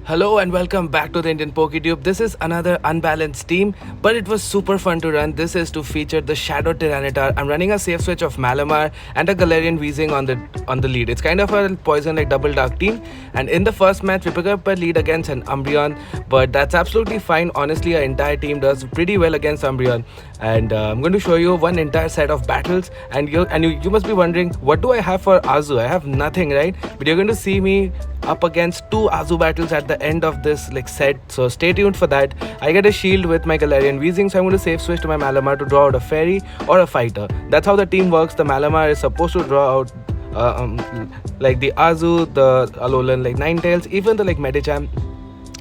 Hello and welcome back to the Indian PokeTube. This is another unbalanced team, but it was super fun to run. This is to feature the Shadow Tyranitar. I'm running a safe switch of Malamar and a Galarian Weezing on the lead. It's kind of a poison like double dark team. And in the first match, we pick up a lead against an Umbreon, but that's absolutely fine. Honestly, our entire team does pretty well against Umbreon. And I'm going to show you one entire set of battles. And you must be wondering, what do I have for Azu? I have nothing, right? But you're going to see me up against two Azu battles at the end of this set, so stay tuned for that. I get a shield with my Galarian Weezing, so I'm going to safe switch to my Malamar to draw out a fairy or a fighter. That's how the team works. The Malamar is supposed to draw out like the Azu, the Alolan, like Ninetales, even the like Medicham,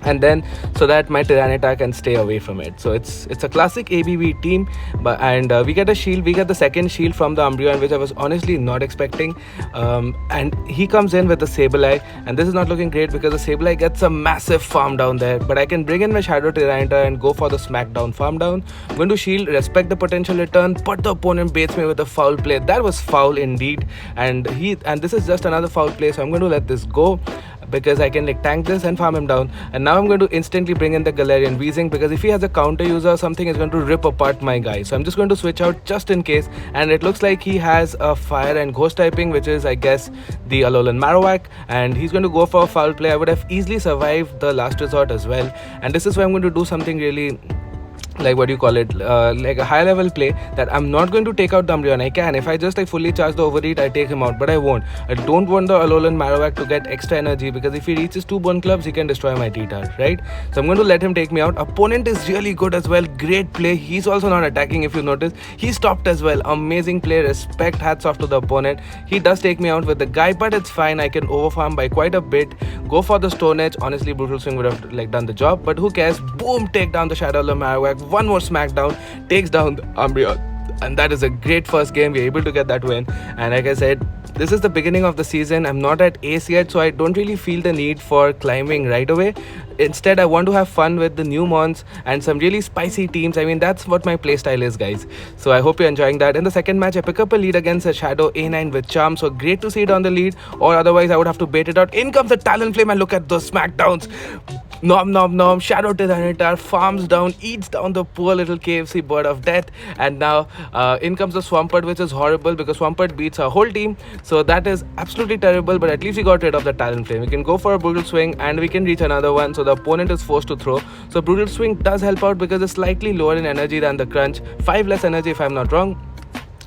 and then so that my Tyranitar can stay away from it. So it's a classic ABB team, and we get a shield. We get the second shield from the Umbreon, which I was honestly not expecting. And he comes in with the Sableye, and this is not looking great because the Sableye gets a massive farm down there. But I can bring in my Shadow Tyranitar and go for the smackdown farm down. I'm going to shield, respect the potential return, but the opponent baits me with a foul play. That was foul indeed, and this is just another foul play. So I'm going to let this go, because I can like tank this and farm him down. And now I'm going to instantly bring in the Galarian Weezing, because if he has a counter user or something, it's going to rip apart my guy. So I'm just going to switch out just in case. And it looks like he has a fire and ghost typing, which is I guess the Alolan Marowak, and he's going to go for a foul play. I would have easily survived the last resort as well, and this is why I'm going to do something really, like, what do you call it, like a high level play, that I'm not going to take out the Umbreon. I can, if I just like fully charge the overeat, I take him out, but I won't. I don't want the Alolan Marowak to get extra energy, because if he reaches 2 bone clubs, he can destroy my T-Tar, right? So I'm going to let him take me out. Opponent is really good as well. Great play. He's also not attacking, if you notice. He stopped as well. Amazing play. Respect, hats off to the opponent. He does take me out with the guy, but it's fine. I can overfarm by quite a bit. Go for the Stone Edge. Honestly, Brutal Swing would have like done the job, but who cares? Boom, take down the Shadow Marowak. One more smackdown, takes down the Umbreon, and that is a great first game. We're able to get that win, and like I said, this is the beginning of the season. I'm not at ace yet, so I don't really feel the need for climbing right away. Instead, I want to have fun with the new mons and some really spicy teams. I mean, that's what my playstyle is, guys. So I hope you're enjoying that. In the second match, I pick up a lead against a Shadow A9 with Charm, so great to see it on the lead, or otherwise I would have to bait it out. In comes the Talonflame, and look at those smackdowns. Nom nom nom, Shadow Tyranitar farms down, eats down the poor little KFC bird of death, and now in comes the Swampert, which is horrible because Swampert beats our whole team, so that is absolutely terrible. But at least we got rid of the Talonflame. We can go for a Brutal Swing and we can reach another one, so the opponent is forced to throw. So Brutal Swing does help out because it's slightly lower in energy than the Crunch, 5 less energy if I'm not wrong,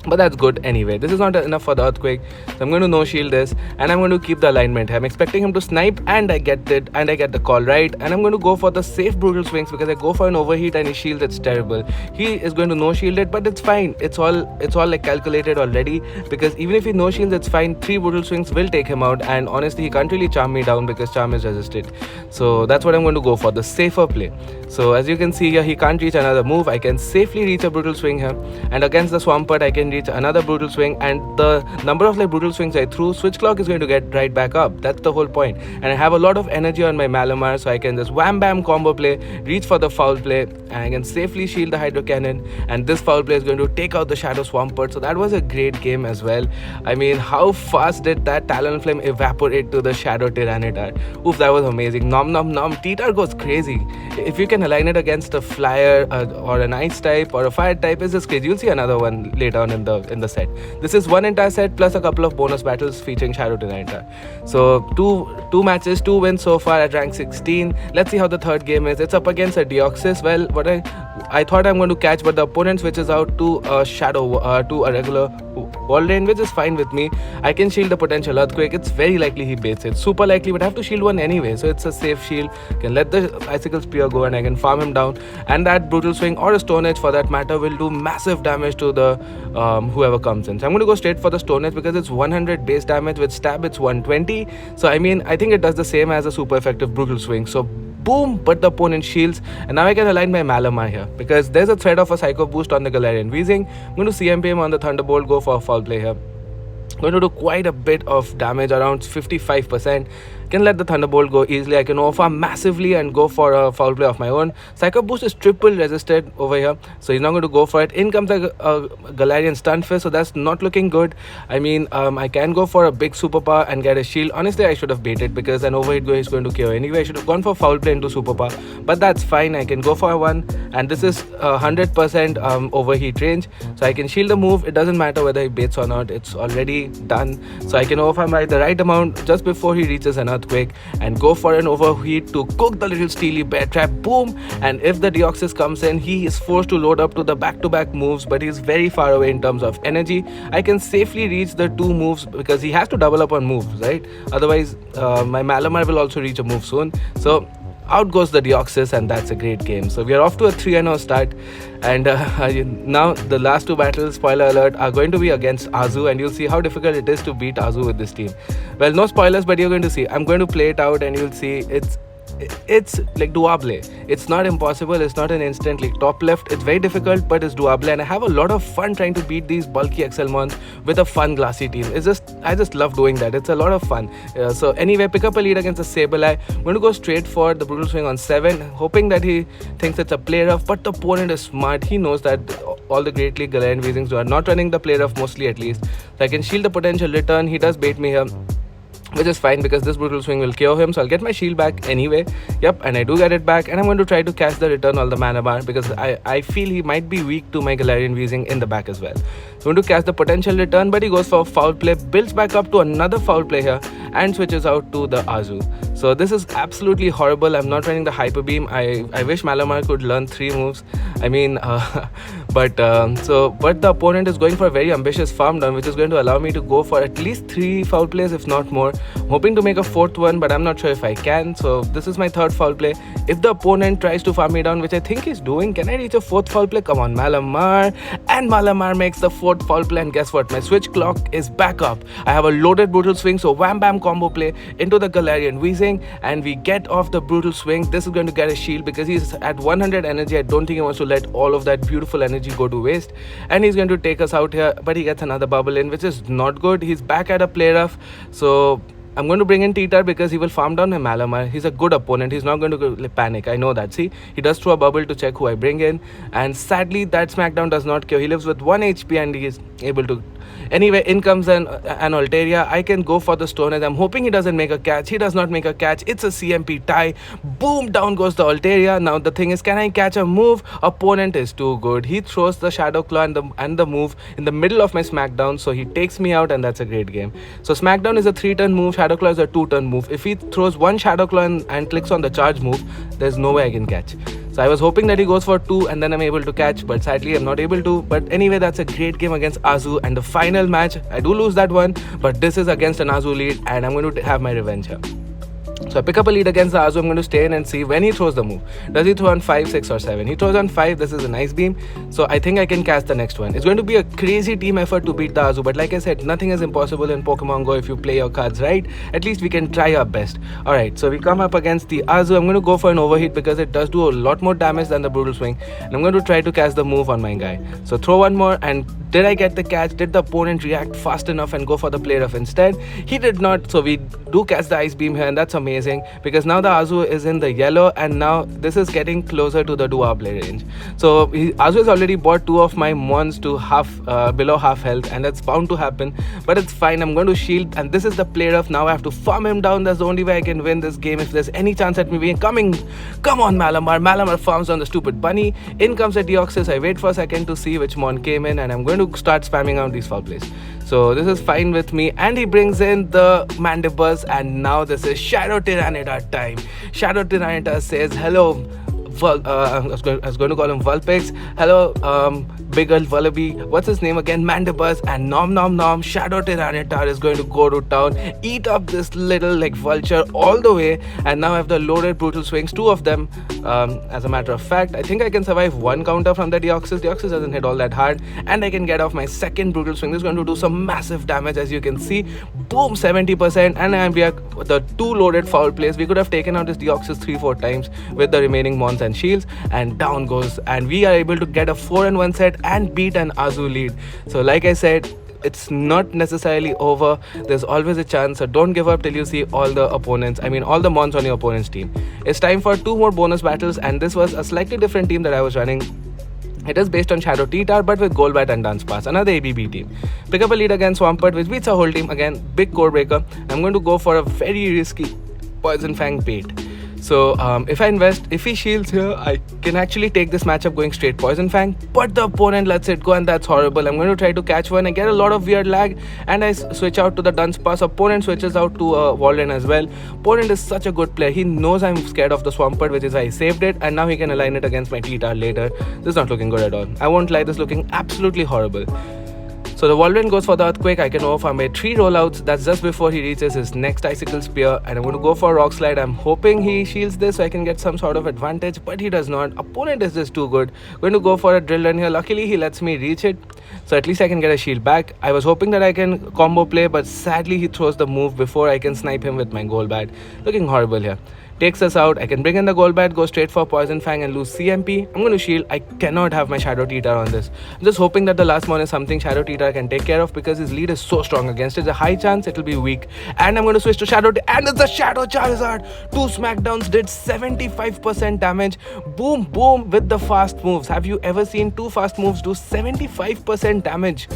but that's good anyway. This is not enough for the Earthquake, so I'm going to no shield this, and I'm going to keep the alignment. I'm expecting him to snipe, and I get it, and I get the call right, and I'm going to go for the safe Brutal Swings, because I go for an overheat and he shields. It's terrible. He is going to no shield it, but it's fine. It's all like calculated already, because even if he no shields, it's fine. 3 Brutal Swings will take him out, and honestly he can't really charm me down because charm is resisted. So that's what I'm going to go for, the safer play. So as you can see here, he can't reach another move. I can safely reach a Brutal Swing here, and against the Swampert I can reach another Brutal Swing, and the number of like Brutal Swings I threw, Switch Clock is going to get right back up. That's the whole point. And I have a lot of energy on my Malamar, so I can just wham bam combo play, reach for the foul play, and I can safely shield the Hydro Cannon, and this foul play is going to take out the Shadow Swampert. So that was a great game as well. I mean, how fast did that Talonflame evaporate to the Shadow Tyranitar? Oof, that was amazing. Nom nom nom. T-Tar goes crazy. If you can align it against a flyer or an ice type or a fire type, it's just crazy. You'll see another one later on in the set. This is one entire set plus a couple of bonus battles featuring Shadow Tyranitar. So two matches, 2 wins so far at rank 16. Let's see how the third game is. It's up against a Deoxys. Well, what I thought I'm going to catch, but the opponent switches out to a Shadow, to a regular Wall Rain, which is fine with me. I can shield the potential Earthquake. It's very likely he baits it. Super likely, but I have to shield one anyway, so it's a safe shield. Can let the Icicle Spear go, and I can farm him down. And that Brutal Swing or a Stone Edge for that matter will do massive damage to the whoever comes in. So I'm going to go straight for the Stone Edge because it's 100 base damage. With stab it's 120. So I mean, I think it does the same as a super effective Brutal Swing. So boom, but the opponent shields, and now I can align my Malamar here because there's a threat of a Psycho Boost on the Galarian Weezing. I'm going to CMP him on the Thunderbolt, go for a foul play here. Going to do quite a bit of damage, around 55%, can let the Thunderbolt go easily. I can overfarm massively and go for a foul play of my own. Psycho Boost is triple resisted over here, so he's not going to go for it. In comes a Galarian Stunfisk, so that's not looking good. I mean, I can go for a big superpower and get a shield. Honestly, I should have baited because an overhit go is going to KO anyway. I should have gone for foul play into superpower, but that's fine. I can go for one, and this is 100% overheat range, so I can shield the move. It doesn't matter whether he baits or not, it's already done. So I can overfarm by the right amount just before he reaches an earthquake and go for an overheat to cook the little steely bear trap. Boom! And if the Deoxys comes in, he is forced to load up to the back-to-back moves, but he's very far away in terms of energy. I can safely reach the two moves because he has to double up on moves, right? Otherwise my Malamar will also reach a move soon. So out goes the Deoxys, and that's a great game. So we are off to a 3-0 start, and now the last two battles, spoiler alert, are going to be against Azu, and you'll see how difficult it is to beat Azu with this team. Well, no spoilers, but you're going to see. I'm going to play it out and you'll see it's like doable. It's not impossible, it's not an instant like top left. It's very difficult, but it's doable, and I have a lot of fun trying to beat these bulky Excelmons with a fun glassy team. I just love doing that. It's a lot of fun. So anyway, pick up a lead against a Sableye. I'm going to go straight for the Brutal Swing on 7, hoping that he thinks it's a play rough, but the opponent is smart. He knows that all the Great League Galarian Weezings are not running the play rough, mostly at least. So I can shield the potential return. He does bait me here, which is fine because this Brutal Swing will KO him, so I'll get my shield back anyway. Yep, and I do get it back, and I'm going to try to catch the return on the mana bar because I feel he might be weak to my Galarian Weezing in the back as well. So I'm going to catch the potential return, but he goes for a foul play, builds back up to another foul play here, and switches out to the Azu. So this is absolutely horrible. I'm not running the Hyper Beam. I wish Malamar could learn 3 moves. I mean, but the opponent is going for a very ambitious farm down, which is going to allow me to go for at least 3 foul plays, if not more. I'm hoping to make a 4th one, but I'm not sure if I can. So this is my 3rd foul play. If the opponent tries to farm me down, which I think he's doing, can I reach a 4th foul play? Come on, Malamar. And Malamar makes the 4th foul play, and guess what? My switch clock is back up. I have a loaded Brutal Swing, so wham bam combo play into the Galarian Weezing, and we get off the Brutal Swing. This is going to get a shield because he's at 100 energy. I don't think he wants to let all of that beautiful energy go to waste, and he's going to take us out here, but he gets another bubble in, which is not good. He's back at a play rough, so I'm going to bring in Titar because he will farm down my Malamar. He's a good opponent. He's not going to panic. I know that. See, he does throw a bubble to check who I bring in, and sadly that Smackdown does not kill. He lives with 1 HP and he is able to. Anyway, in comes an Altaria. I can go for the Stone Edge. I'm hoping he doesn't make a catch. He does not make a catch. It's a CMP tie. Boom, down goes the Altaria. Now the thing is, can I catch a move? Opponent is too good. He throws the Shadow Claw and the move in the middle of my Smackdown, so he takes me out, and that's a great game. So Smackdown is a 3-turn move. Shadow Claw is a 2-turn move. If he throws one Shadow Claw and clicks on the charge move, there's no way I can catch. So I was hoping that he goes for 2 and then I'm able to catch, but sadly I'm not able to. But anyway, that's a great game against Azu, and the final match, I do lose that one, but this is against an Azu lead, and I'm going to have my revenge here. So I pick up a lead against the Azu. I'm going to stay in and see when he throws the move. Does he throw on 5, 6 or 7? He throws on 5. This is a nice beam. So I think I can catch the next one. It's going to be a crazy team effort to beat the Azu. But like I said, nothing is impossible in Pokemon Go if you play your cards right. At least we can try our best. Alright, so we come up against the Azu. I'm going to go for an overheat because it does do a lot more damage than the Brutal Swing. And I'm going to try to catch the move on my guy. So throw one more, and did I get the catch? Did the opponent react fast enough and go for the play rough instead? He did not. So we do catch the Ice Beam here, and that's amazing because now the Azu is in the yellow, and now this is getting closer to the Duable range. So Azu has already bought 2 of my mons to below half health, and that's bound to happen, but it's fine. I'm going to shield, and this is the play rough. Now I have to farm him down. That's the only way I can win this game if there's any chance at me being coming. Come on, Malamar. Malamar farms on the stupid bunny. In comes the Deoxys. I wait for a second to see which mon came in, and I'm going to start spamming out these foul plays. So this is fine with me, and he brings in the Mandibuzz, and now this is Shadow Tyranitar time. Shadow Tyranitar says, hello, I was going to call him Vulpix. Hello, big old Vullaby. What's his name again? Mandibuzz. And nom nom nom. Shadow Tyranitar is going to go to town, eat up this little vulture all the way. And now I have the loaded Brutal Swings, 2 of them. As a matter of fact, I think I can survive 1 counter from the Deoxys. Deoxys doesn't hit all that hard, and I can get off my second Brutal Swing. This is going to do some massive damage, as you can see. Boom, 70%, and we are the 2 loaded foul plays. We could have taken out this Deoxys 3-4 times with the remaining mons and shields, and down goes, and we are able to get a 4-1 set and beat an Azu lead. So like I said, it's not necessarily over. There's always a chance, so don't give up till you see all the opponents, I mean all the mons on your opponent's team. It's time for 2 more bonus battles, and this was a slightly different team that I was running. It is based on Shadow Titar but with Golbat and Dunsparce, another ABB team. Pick up a lead against Swampert, which beats our whole team. Again, big core breaker. I'm going to go for a very risky Poison Fang bait. So if I invest, if he shields here, I can actually take this matchup going straight Poison Fang, but the opponent lets it go, and that's horrible. I'm going to try to catch one. I get a lot of weird lag, and I switch out to the Dunsparce. Opponent switches out to Walden as well. Opponent is such a good player. He knows I'm scared of the Swampert, which is why I saved it, and now he can align it against my Titar later. This is not looking good at all. I won't lie, this is looking absolutely horrible. So the Walden goes for the Earthquake. I can overfarm it 3 rollouts. That's just before he reaches his next Icicle Spear. And I'm going to go for Rock Slide. I'm hoping he shields this so I can get some sort of advantage. But he does not. Opponent is just too good. Going to go for a Drill Run here. Luckily, he lets me reach it. So at least I can get a shield back. I was hoping that I can combo play. But sadly, he throws the move before I can snipe him with my Golbat. Looking horrible here. Takes us out. I can bring in the Golbat, go straight for Poison Fang and lose CMP. I'm going to shield. I cannot have my Shadow Titar on this. I'm just hoping that the last one is something Shadow Titar can take care of because his lead is so strong against it. There's a high chance it will be weak. And I'm going to switch to Shadow and it's the Shadow Charizard. 2 smackdowns did 75% damage. Boom, boom with the fast moves. Have you ever seen 2 fast moves do 75% damage?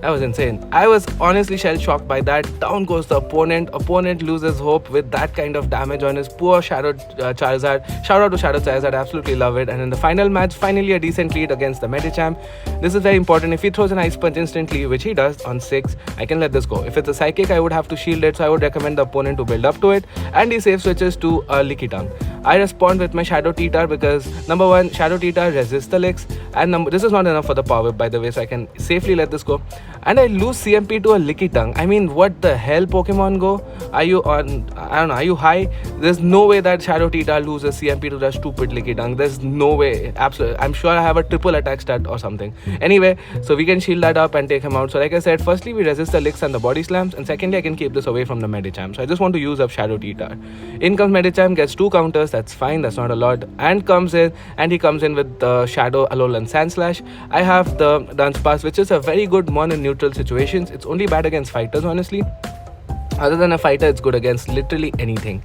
That was insane. I was honestly shell-shocked by that. Down goes the opponent. Opponent loses hope with that kind of damage on his poor Shadow Charizard. Shout out to Shadow Charizard. Absolutely love it. And in the final match, finally a decent lead against the Medicham. This is very important. If he throws an Ice Punch instantly, which he does on 6, I can let this go. If it's a Psychic, I would have to shield it. So I would recommend the opponent to build up to it. And he safe switches to a Licky Tongue. I respond with my Shadow Titar because number 1, Shadow Titar resists the licks, and this is not enough for the power by the way, so I can safely let this go. And I lose CMP to a Licky Tongue. I mean, what the hell, Pokemon Go? Are you on, I don't know, are you high? There's no way that Shadow Titar loses CMP to that stupid Licky Tongue. There's no way. Absolutely. I'm sure I have a triple attack stat or something. Anyway, so we can shield that up and take him out. So like I said, firstly we resist the licks and the body slams, and secondly I can keep this away from the Medicham. So I just want to use up Shadow Titar. In comes Medicham, gets 2 counters. That's fine, that's not a lot, and comes in, and he comes in with the Shadow, Alolan Sandslash. I have the Dunsparce, which is a very good mon in neutral situations. It's only bad against fighters, honestly. Other than a fighter, it's good against literally anything.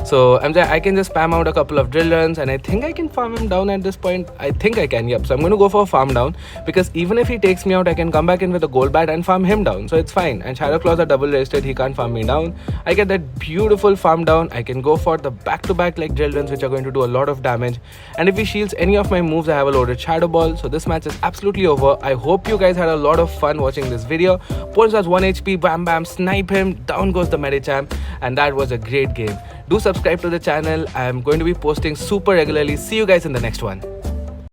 So I can just spam out a couple of drill runs, and I think I can farm him down at this point. I think I can, yep. So I'm going to go for a farm down, because even if he takes me out, I can come back in with a Golbat and farm him down. So it's fine. And Shadow Claws are double rested. He can't farm me down. I get that beautiful farm down. I can go for the back-to-back like drill runs, which are going to do a lot of damage. And if he shields any of my moves, I have a loaded Shadow Ball. So this match is absolutely over. I hope you guys had a lot of fun watching this video. Pulse has 1 HP. Bam, bam. Snipe him. Down goes the Medicham. And that was a great game. Do subscribe to the channel. I'm going to be posting super regularly. See you guys in the next one.